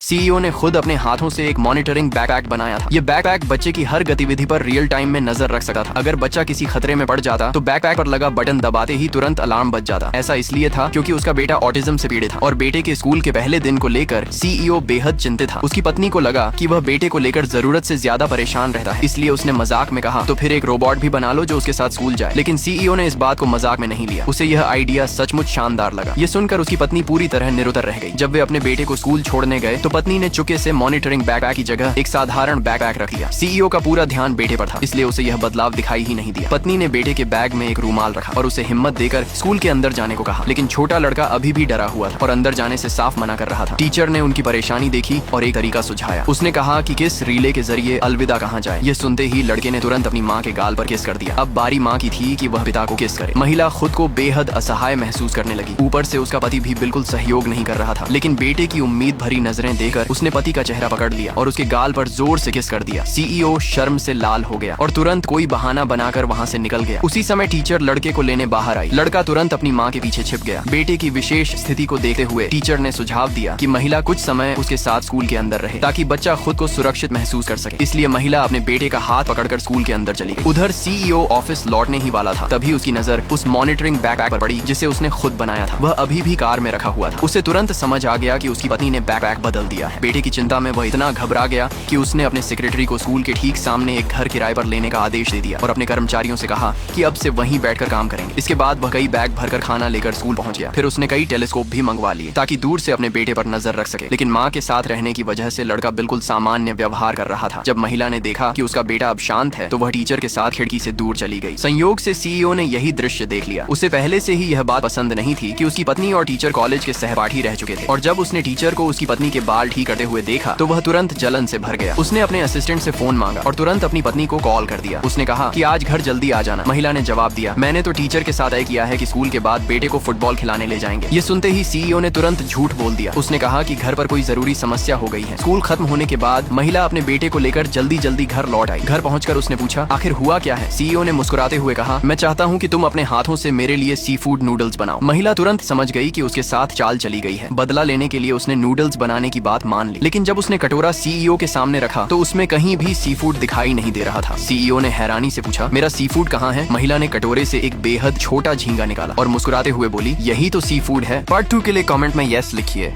CEO ने खुद अपने हाथों से एक मॉनिटरिंग बैकपैक बनाया था। ये बैकपैक बच्चे की हर गतिविधि पर रियल टाइम में नजर रख सकता था। अगर बच्चा किसी खतरे में पड़ जाता तो बैकपैक पर लगा बटन दबाते ही तुरंत अलार्म बज जाता। ऐसा इसलिए था क्योंकि उसका बेटा ऑटिज्म से पीड़ित था और बेटे के स्कूल के पहले दिन को लेकर सीईओ बेहद चिंतित था। उसकी पत्नी को लगा कि वह बेटे को लेकर जरूरत से ज्यादा परेशान रहता है, इसलिए उसने मजाक में कहा तो फिर एक रोबोट भी बना लो जो उसके साथ स्कूल जाए। लेकिन सीईओ ने इस बात को मजाक में नहीं लिया। उसे यह आइडिया सचमुच शानदार लगा। ये सुनकर उसकी पत्नी पूरी तरह निरुत्तर रह गई। जब वे अपने बेटे को स्कूल छोड़ने गए तो पत्नी ने चुपके से मॉनिटरिंग बैकपैक की जगह एक साधारण बैकपैक रख लिया। सीईओ का पूरा ध्यान बेटे पर था, इसलिए उसे यह बदलाव दिखाई ही नहीं दिया। पत्नी ने बेटे के बैग में एक रूमाल रखा और उसे हिम्मत देकर स्कूल के अंदर जाने को कहा, लेकिन छोटा लड़का अभी भी डरा हुआ था और अंदर जाने से साफ मना कर रहा था। टीचर ने उनकी परेशानी देखी और एक तरीका सुझाया। उसने कहा कि किस रिले के जरिए अलविदा कहा जाए। ये सुनते ही लड़के ने तुरंत अपनी माँ के गाल पर किस कर दिया। अब बारी माँ की थी कि वह पिता को किस करे। महिला खुद को बेहद असहाय महसूस करने लगी। ऊपर से उसका पति भी बिल्कुल सहयोग नहीं कर रहा था, लेकिन बेटे की उम्मीद भरी नजरें देकर उसने पति का चेहरा पकड़ लिया और उसके गाल पर जोर से किस कर दिया। सीईओ शर्म से लाल हो गया और तुरंत कोई बहाना बनाकर वहाँ से निकल गया। उसी समय टीचर लड़के को लेने बाहर आई। लड़का तुरंत अपनी माँ के पीछे छिप गया। बेटे की विशेष स्थिति को देखते हुए टीचर ने सुझाव दिया कि महिला कुछ समय उसके साथ स्कूल के अंदर रहे ताकि बच्चा खुद को सुरक्षित महसूस कर सके। इसलिए महिला अपने बेटे का हाथ पकड़कर स्कूल के अंदर चली गई। उधर सीईओ ऑफिस लौटने ही वाला था, तभी उसकी नजर उस मॉनिटरिंग बैकपैक पर पड़ी जिसे उसने खुद बनाया था। वह अभी भी कार में रखा हुआ था। उसे तुरंत समझ आ गया कि उसकी पत्नी ने बैकपैक बदल दिया है। बेटे की चिंता में वह इतना घबरा गया कि उसने अपने सेक्रेटरी को स्कूल के ठीक सामने एक घर किराए पर लेने का आदेश दे दिया और अपने कर्मचारियों से कहा कि अब से वहीं बैठकर काम करेंगे। इसके बाद वह कई बैग भरकर खाना लेकर स्कूल पहुंच गया। फिर उसने कई टेलीस्कोप भी मंगवा लिए ताकि दूर से अपने बेटे पर नजर रख सके। लेकिन माँ के साथ रहने की वजह से लड़का बिल्कुल सामान्य व्यवहार कर रहा था। जब महिला ने देखा कि उसका बेटा अब शांत है तो वह टीचर के साथ खिड़की से दूर चली गई। संयोग से सीईओ ने यही दृश्य देख लिया। उसे पहले से ही यह बात पसंद नहीं थी कि उसकी पत्नी और टीचर कॉलेज के सहपाठी रह चुके थे और जब उसने टीचर को उसकी पत्नी के बाल ठीक करते हुए देखा तो वह तुरंत जलन से भर गया। उसने अपने असिस्टेंट से फोन मांगा और तुरंत अपनी पत्नी को कॉल कर दिया। उसने कहा कि आज घर जल्दी आ जाना। महिला ने जवाब दिया, मैंने तो टीचर के साथ तय किया है कि स्कूल के बाद बेटे को फुटबॉल खिलाने ले जाएंगे। ये सुनते ही सीईओ ने तुरंत झूठ बोल दिया। उसने कहा कि घर पर कोई जरूरी समस्या हो गई है। स्कूल खत्म होने के बाद महिला अपने बेटे को लेकर जल्दी जल्दी घर लौट आई। घर पहुंचकर उसने पूछा, आखिर हुआ क्या है? सीईओ ने मुस्कुराते हुए कहा, मैं चाहता हूं कि तुम अपने हाथों से मेरे लिए सी फूड नूडल्स बनाओ। महिला तुरंत समझ गई कि उसके साथ चाल चली गई है। बदला लेने के लिए उसने नूडल्स बनाने की बात मान ली, लेकिन जब उसने कटोरा सीईओ के सामने रखा तो उसमें कहीं भी सी फूड दिखाई नहीं दे रहा था। सीईओ ने हैरानी से पूछा, मेरा सी फूड कहाँ है? महिला ने कटोरे से एक बेहद छोटा झींगा निकाला और मुस्कुराते हुए बोली, यही तो सी फूड है। पार्ट 2 के लिए कमेंट में यस लिखिए।